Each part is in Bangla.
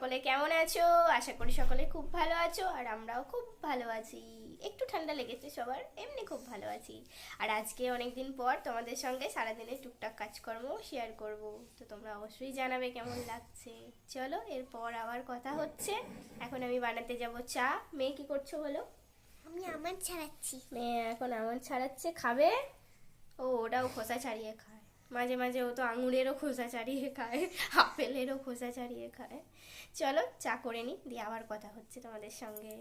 সকলে কেমন আছো? আশা করি সকলে খুব ভালো আছো, আর আমরাও খুব ভালো আছি। একটু ঠান্ডা লেগেছে সবার, এমনি খুব ভালো আছি। আর আজকে অনেকদিন পর তোমাদের সঙ্গে সারাদিনের টুকটাক কাজকর্ম শেয়ার করব, তো তোমরা অবশ্যই জানাবে কেমন লাগছে। চলো, এরপর আবার কথা হচ্ছে। এখন আমি বানাতে যাব চা। মেয়ে কি করছো বলো? আমি আমার ছাড়াচ্ছি। মেয়ে এখন আমন্ড ছাড়াচ্ছে, খাবে। ও ওটাও খোসা ছাড়িয়ে খায়, মাঝে মাঝে ও তো আঙুরেরও খোসা ছাড়িয়ে খায়, আপেলেরও খোসা ছাড়িয়ে খায়। চলো চা করে নি, দিয়ে আবার কথা হচ্ছে তোমাদের সঙ্গে।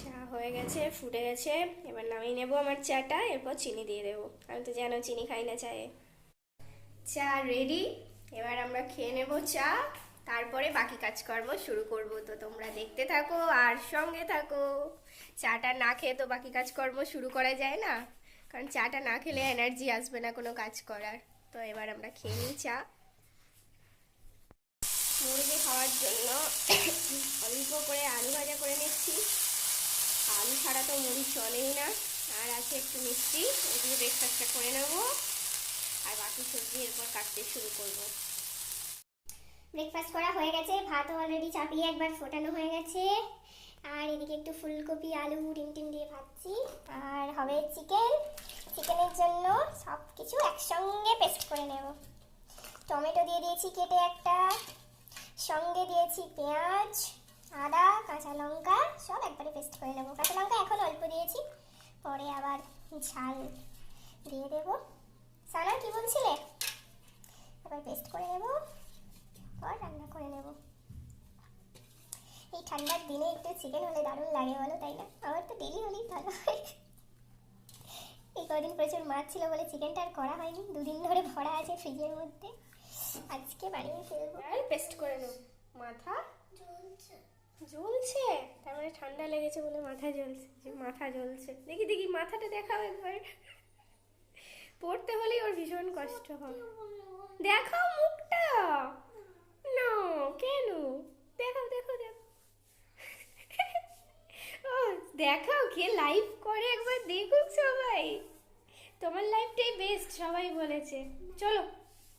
চা হয়ে গেছে, ফুটে গেছে। এবার নামিয়ে নেবো আমার চাটা, এরপর চিনি দিয়ে দেবো। আমি তো জানো চিনি খাই না চায়ে। চা রেডি, এবার আমরা খেয়ে নেব চা, তারপরে বাকি কাজকর্ম শুরু করব। তো তোমরা দেখতে থাকো আর সঙ্গে থাকো। চাটা না খেয়ে তো বাকি কাজকর্ম শুরু করা যায় না, কারণ চাটা না খেলে এনার্জি আসবে না কোনো কাজ করার। তো এবার আমরা খেয়ে নিই চা। মুরগি খাওয়ার জন্য অল্প করে আলু ভাজা করে নিচ্ছি। আলু ছাড়া তো মুড়ি চলেই না। আর আছে একটু মিষ্টি, ওই দিয়ে ব্রেকফাস্টটা করে নেবো, আর বাকি সবজি এরপর কাটতে শুরু করবো। ব্রেকফাস্ট করা হয়ে গেছে, ভাতও অলরেডি চাপিয়ে একবার ফোটানো হয়ে গেছে। আর এদিকে একটু ফুলকপি আলু ডিম টিম দিয়ে ভাজছি। আর হবে চিকেন। চিকেনের জন্য সব কিছু একসঙ্গে পেস্ট করে নেব। টমেটো দিয়ে দিয়েছি কেটে একটা, সঙ্গে দিয়েছি পেঁয়াজ, আদা, কাঁচা লঙ্কা, সব একবারে পেস্ট করে নেব। কাঁচা লঙ্কা এখন অল্প দিয়েছি, পরে আবার ঝাল দিয়ে দেব। সানা কি বলছিলে? আবার পেস্ট করে নেব, আর রান্না করে নেব। এই ঠান্ডার দিনে একটু চিকেন হলে দারুণ লাগে বলো, তাই না? আমার তো ডেলি হলেই ভালো হয়। এই কদিন প্রচুর মাছ ছিল বলে চিকেনটা আর করা হয়নি, দুদিন ধরে ভরা আছে ফ্রিজের মধ্যে, আজকে বানিয়ে ফেলবো। আর পেস্ট করে নেব। মাথা জ্বলছে, তার মানে ঠান্ডা লেগেছে বলে মাথা জ্বলছে। যে মাথা জ্বলছে, দেখি দেখি মাথাটা দেখাও একবার। পড়তে হলেই ওর ভীষণ কষ্ট হয়। দেখাও মুখটা। না, কেন? দেখাও দেখাও দেখাও। ও দেখাও, কে লাইভ করে একবার দেখুক সবাই। তোমার লাইফটাই বেস্ট সবাই বলেছে। চলো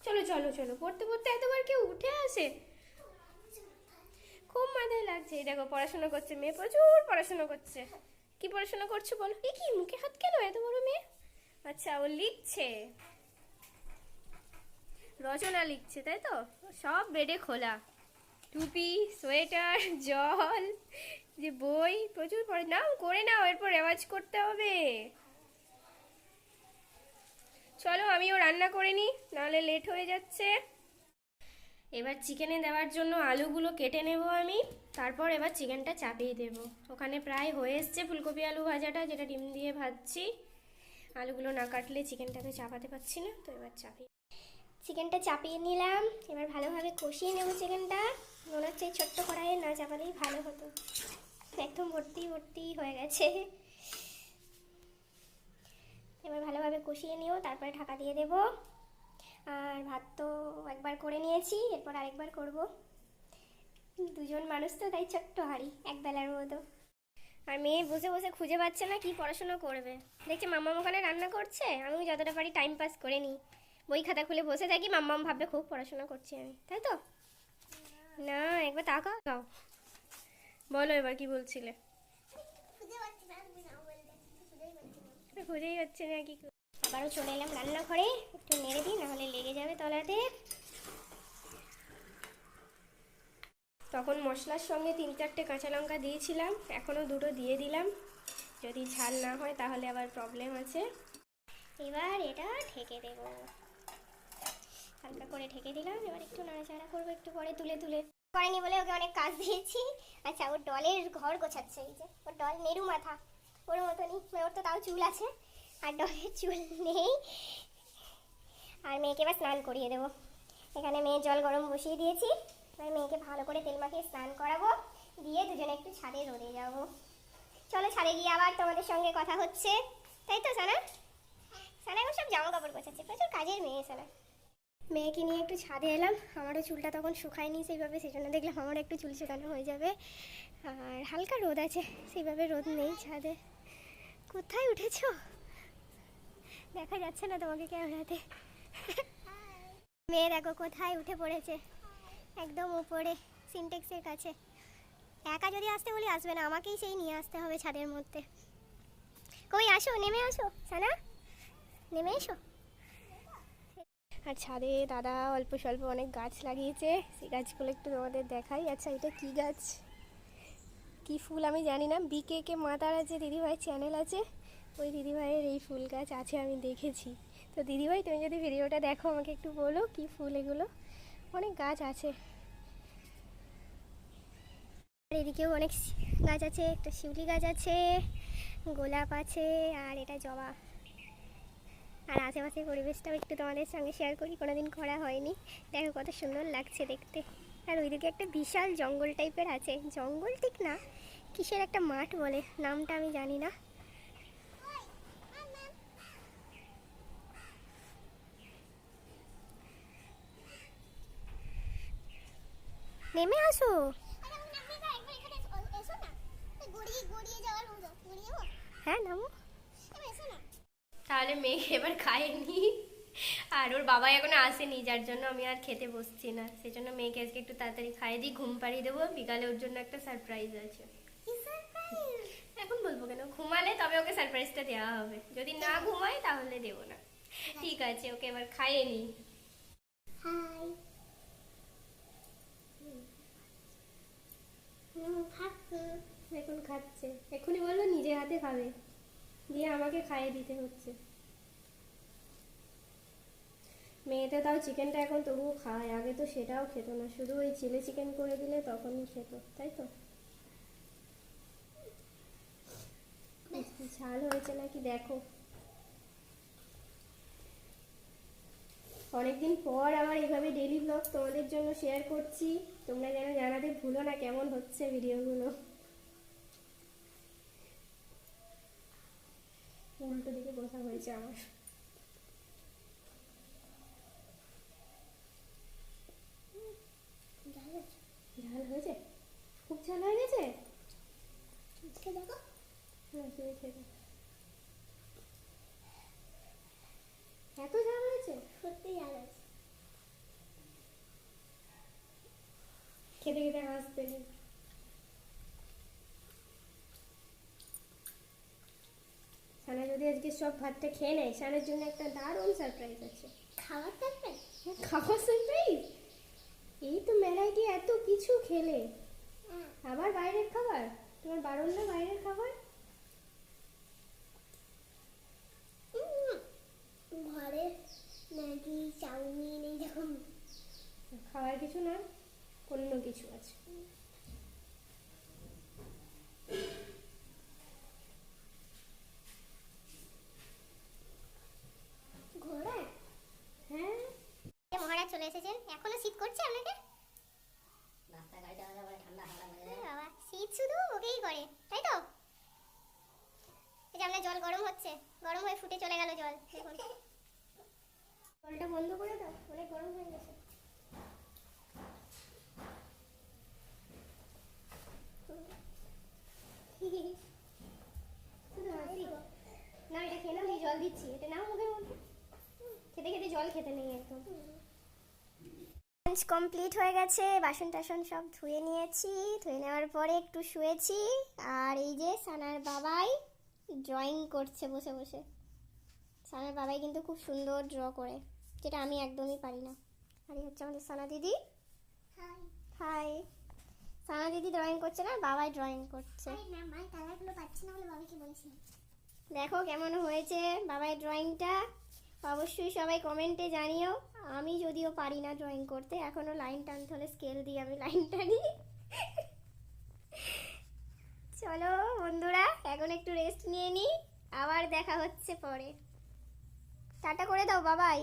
চলো চলো চলো, পড়তে পড়তে এতবার কেউ উঠে আসে? খুব মাথায় লাগছে। এই দেখো পড়াশোনা করছে মেয়ে, প্রচুর পড়াশোনা করছে। কি পড়াশোনা করছো বলো? এই কি মুখে হাত কেন এত বড় মেয়ে? আচ্ছা, ও লিখছে, রচনা লিখছে, তাই তো? সব বেডে খোলা, টুপি, সোয়েটার, জল, যে বই, প্রচুর পড়ে। নাও করে নাও, এরপর রেওয়াজ করতে হবে। চলো আমিও রান্না করে নিই, নাহলে লেট হয়ে যাচ্ছে। এবার চিকেনে দেওয়ার জন্য আলুগুলো কেটে নেব আমি, তারপর এবার চিকেনটা চাপিয়ে দেব। ওখানে প্রায় হয়ে এসছে ফুলকপি আলু ভাজাটা, যেটা ডিম দিয়ে ভাজছি। আলুগুলো না কাটলে চিকেনটাকে চাপাতে পারছি না, তো এবার চাপিয়ে চিকেনটা চাপিয়ে নিলাম, এবার ভালোভাবে কষিয়ে নেব চিকেনটা। মনে হচ্ছে এই ছোট্ট কড়াইয়ে না চাপালেই ভালো হতো, একদম ভর্তি ভর্তি হয়ে গেছে। এবার ভালোভাবে কষিয়ে নিও, তারপরে ঢাকা দিয়ে দেব। আর ভাত তো একবার করে নিয়েছি, এরপর আরেকবার করব। দুজন মানুষ তো, তাই ছোট্ট হাঁড়ি, এক বেলার মতো। আর মেয়ে বসে বসে খুঁজে পাচ্ছে না কি পড়াশোনা করবে, দেখছে মাম্মাম ওখানে রান্না করছে, আমি যতটা পারি টাইম পাস করে নিই। বই খাতা খুলে বসে থাকি, মাম্মাম ভাববে খুব পড়াশোনা করছি আমি, তাই তো? না, একবার তাকাও। বলো এবার কি বলছিলে? খুঁজেই হচ্ছে না কি। আবারও চলে এলাম রান্নাঘরে, একটু নেড়ে দিই, নাহলে লেগে যাবে তলাতে। তখন মশলার সঙ্গে 3-4টে কাঁচা লঙ্কা দিয়েছিলাম, এখনও 2টো দিয়ে দিলাম। যদি ঝাল না হয় তাহলে আবার প্রবলেম আছে। এবার এটা ঢেকে দেব, হালকা করে ঢেকে দিলাম। এবার একটু নাড়াচাড়া করবো, একটু পরে তুলে তুলে। করেনি বলে ওকে অনেক কাজ দিয়েছি। আচ্ছা, ওর ডলের ঘর গোছাচ্ছে, এই যে ওর ডল নেরু মাথা, ওর মতনই, ওর তো তাও চুল আছে, আর ডলের চুল নেই। আর মেয়েকে এবার স্নান করিয়ে দেবো। এখানে মেয়ের জল গরম বসিয়ে দিয়েছি, আর মেয়েকে ভালো করে তেল মাখিয়ে স্নান করাবো, দিয়ে দুজনে একটু ছাদে রোদে যাবো। চলো ছাদে গিয়ে আবার তোমাদের সঙ্গে কথা হচ্ছে, তাই তো সানা? সানা এখন সব জামা কাপড় গোছাচ্ছে, প্রচুর কাজের মেয়ে সানা। মেয়েকে নিয়ে একটু ছাদে এলাম, আমারও চুলটা তখন শুকায়নি সেইভাবে, সেই জন্য দেখলাম আমার একটু চুল শুকানো হয়ে যাবে। আর হালকা রোদ আছে, সেইভাবে রোদ নেই ছাদে। কোথায় উঠেছো? দেখা যাচ্ছে না তোমাকে ক্যামেরাতে। মেয়ে দেখো কোথায় উঠে পড়েছে, একদম উপরে সিনটেক্সের কাছে। একা যদি আসতে বলি আসবে না, আমাকেই সেই নিয়ে আসতে হবে ছাদের মধ্যে। কই আসো, নেমে আসো সানা, নেমে এসো। আর ছাদে দাদা অল্প স্বল্প অনেক গাছ লাগিয়েছে, সেই গাছগুলো একটু তোমাদের দেখাই। আচ্ছা এটা কি গাছ, কি ফুল আমি জানি না। বিকে মাতার আছে দিদিভাই চ্যানেল আছে, ওই দিদিভাইয়ের এই ফুল গাছ আছে, আমি দেখেছি। তো দিদিভাই তুমি যদি ভিডিওটা দেখো আমাকে একটু বলো কি ফুল এগুলো। অনেক গাছ আছে, আর এদিকেও অনেক গাছ আছে, একটা শিউলি গাছ আছে, গোলাপ আছে, আর এটা জবা। আর আশেপাশের পরিবেশটাও একটু তোমাদের সঙ্গে শেয়ার করি, কোনোদিন করা হয়নি। দেখো কত সুন্দর লাগছে দেখতে। আর ওইদিকে একটা বিশাল জঙ্গল টাইপের আছে, জঙ্গল ঠিক না, কিসের একটা মাঠ বলে, নামটা আমি জানি না। নেমে আসো। হ্যাঁ নামো। তাহলে মেয়ে এবার খায়নি, আর ওর বাবা এখনো আসেনি, যার জন্য আমি আর খেতে বসছি না। সেই জন্য মেয়েকে আজকে একটু তাড়াতাড়ি খাইয়ে দিই, ঘুম পাড়িয়ে দেবো। বিকালে ওর জন্য একটা সারপ্রাইজ আছে। এখন বলবো কেন, ঘুমালে তবে ওকে সারপ্রাইজটা দেওয়া হবে, যদি না ঘুমায় তাহলে দেবো না। ঠিক আছে, ওকে এবার খাইয়ে নিই। হাই। এখন খাচ্ছে, এক্ষুনি বললো নিজে হাতে খাবে, দিয়ে আমাকে খাইয়ে দিতে হচ্ছে। মেয়েটা তাও চিকেনটা এখন তবুও খায়, আগে তো সেটাও খেত না, শুধু ওই চিলি চিকেন করে দিলে তখনই খেত, তাই তো। ঝাল হয়েছে নাকি দেখো। অনেকদিন পর আবার এইভাবে ডেইলি ব্লগ তোমাদের জন্য শেয়ার করছি, তোমরা যেন জানাতে ভুলো না কেমন হচ্ছে ভিডিওগুলো। উল্টো দিকে বসা হয়েছে আমার। ঝাল হয়েছে, খুব ঝাল হয়ে গেছে। এত ঝাল হয়েছে, সত্যি ঝাল আছে। খেতে খেতে হাসতে নেই। সানা যদি আজকে সব ভাতটা খেয়ে নেয়, সানার জন্য একটা দারুণ সারপ্রাইজ আছে। খাবার সারপ্রাইজ? খাবার সারপ্রাইজ? এই তো মেলায় এত কিছু খেলে, আবার বাইরের খাবার? তোমার বারণ না বাইরের খাবার? ঘরে ম্যাগি চাউমিন এইরকম খাবার কিছু না, অন্য কিছু আছে। ঘোড়া? হ্যাঁ। মহারাজ চলে এসেছেন, এখনো শীত করছে আপনাকে? বাবা শীত শুধু ওকেই করে, তাই তো? এই যে আপনার জল গরম হচ্ছে, গরম হয়ে ফুটে চলে গেল জল, দেখুন। জলটা বন্ধ করে দাও, অনেক গরম হয়ে গেছে। শুধু হাসি গো। না এটা খেয়ে নাও, জল দিচ্ছি, এটা নাও মুখের মধ্যে। খেতে খেতে জল খেতে নেই একদম। লাঞ্চ কমপ্লিট হয়ে গেছে, বাসন টাসন সব ধুয়ে নিয়েছি, ধুয়ে নেওয়ার পরে একটু শুয়েছি। আর এই যে সানার বাবাই ড্রয়িং করছে বসে বসে। সানার বাবাই কিন্তু খুব সুন্দর ড্র করে, যেটা আমি একদমই পারি না। আর এই হচ্ছে আমাদের সানা দিদি। High high. সানা দিদি ড্রয়িং করছে না, বাবাই ড্রয়িং করছে। দেখো কেমন হয়েছে বাবাই ড্রয়িংটা, অবশ্যই সবাই কমেন্টে জানিও। আমি যদিও পারি না ড্রয়িং করতে, এখনো লাইন টানতে হলে স্কেল দিয়ে আমি লাইন টানি। চলো বন্ধুরা, এখন একটু রেস্ট নিয়ে নিই, আবার দেখা হচ্ছে পরে। টাটা করে দাও বাবাই।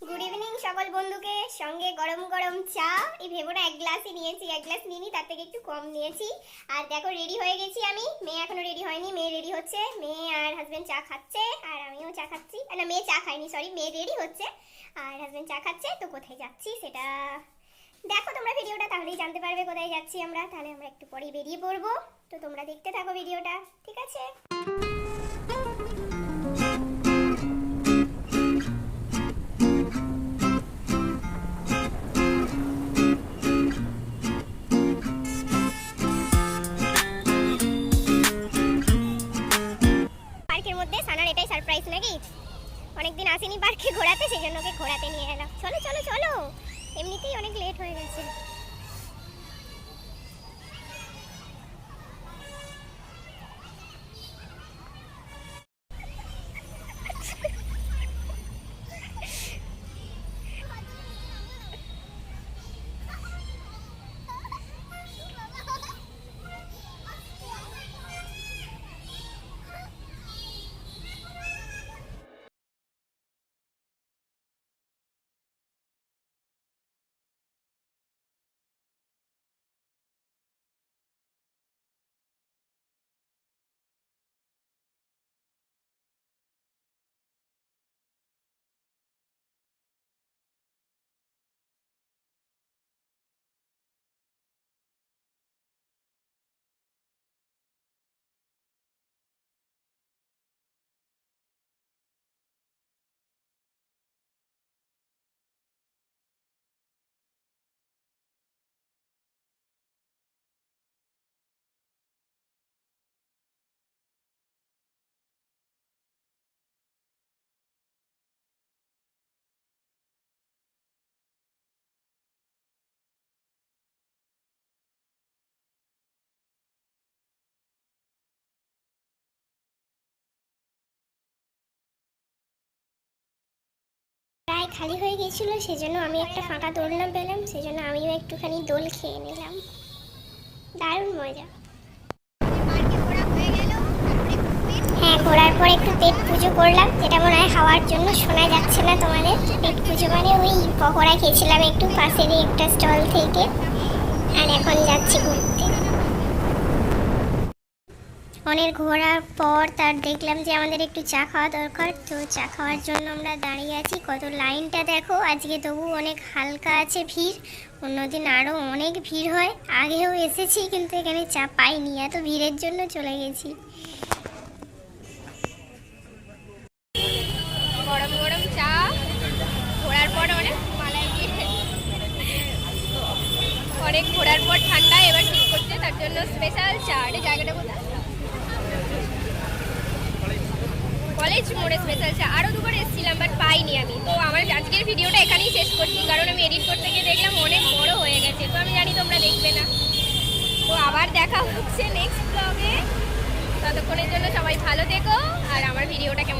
গুড ইভিনিং সকল বন্ধুকে, সঙ্গে গরম গরম চা। এই ভেবো না এক গ্লাসই নিয়েছি, এক গ্লাস নিইনি, তার থেকে একটু কম নিয়েছি। আর দেখো রেডি হয়ে গেছি আমি, মেয়ে এখনো রেডি হয়নি, মেয়ে রেডি হচ্ছে। মেয়ে আর হাজবেন্ড চা খাচ্ছে, আর আমিও চা খাচ্ছি। না মেয়ে চা খায়নি, সরি, মেয়ে রেডি হচ্ছে আর হাজবেন্ড চা খাচ্ছে। তো কোথায় যাচ্ছি সেটা দেখো তোমরা ভিডিওটা, তাহলেই জানতে পারবে কোথায় যাচ্ছি আমরা। তাহলে আমরা একটু পরেই বেরিয়ে পড়বো, তো তোমরা দেখতে থাকো ভিডিওটা, ঠিক আছে? পার্কের মধ্যে সানার এটাই সারপ্রাইজ নাকি? অনেকদিন আসেনি পার্কে ঘোরাতে, সেই জন্য ওকে ঘোরাতে নিয়ে এলাম। চলো চলো চলো, এমনিতেই অনেক লেট হয়ে গেছে। প্রায় খালি হয়ে গেছিল, সেজন্য আমি একটা ফাঁকা দোলনা পেলাম, সেজন্য আমিও একটুখানি দোল খেয়ে নিলাম। দারুণ মজা। হ্যাঁ, ঘোরার পর একটু পেট পুজো করলাম, যেটা মনে হয় হাওয়ার জন্য শোনা যাচ্ছে না তোমাদের। পেট পুজো মানে ওই পকোড়া খেয়েছিলাম একটু পাশেরই একটা স্টল থেকে, আর এখন যাচ্ছি ঘুরতে। অনেক ঘোরার পর তার দেখলাম যে আমাদের একটু চা খাওয়া দরকার, তো চা খাওয়ার জন্য আমরা দাঁড়িয়ে আছি। কত লাইনটা দেখো, আজকে তবু অনেক হালকা আছে ভিড়, অন্যদিন আরও অনেক ভিড় হয়। আগেও এসেছি কিন্তু এখানে চা পাইনি, এত ভিড়ের জন্য চলে গেছি। গরম গরম চা, ঘোরার পর অনেক ঘোরার পর ঠান্ডা এবার ঠিক করছে, তার জন্য স্পেশাল চা। এটা জায়গাটা কোথায়? কলেজ মোড়ে স্পেশাল চা। আরও দুবার এসেছিলাম বাট পাইনি আমি। তো আমার আজকের ভিডিওটা এখানেই শেষ করছি, কারণ আমি এডিট করতে গিয়ে দেখলাম অনেক বড় হয়ে গেছে, তো আমি জানি তোমরা দেখবে না। তো আবার দেখা হচ্ছে নেক্সট ব্লগে। ততক্ষণের জন্য সবাই ভালো থেকো, আর আমার ভিডিওটা কেমন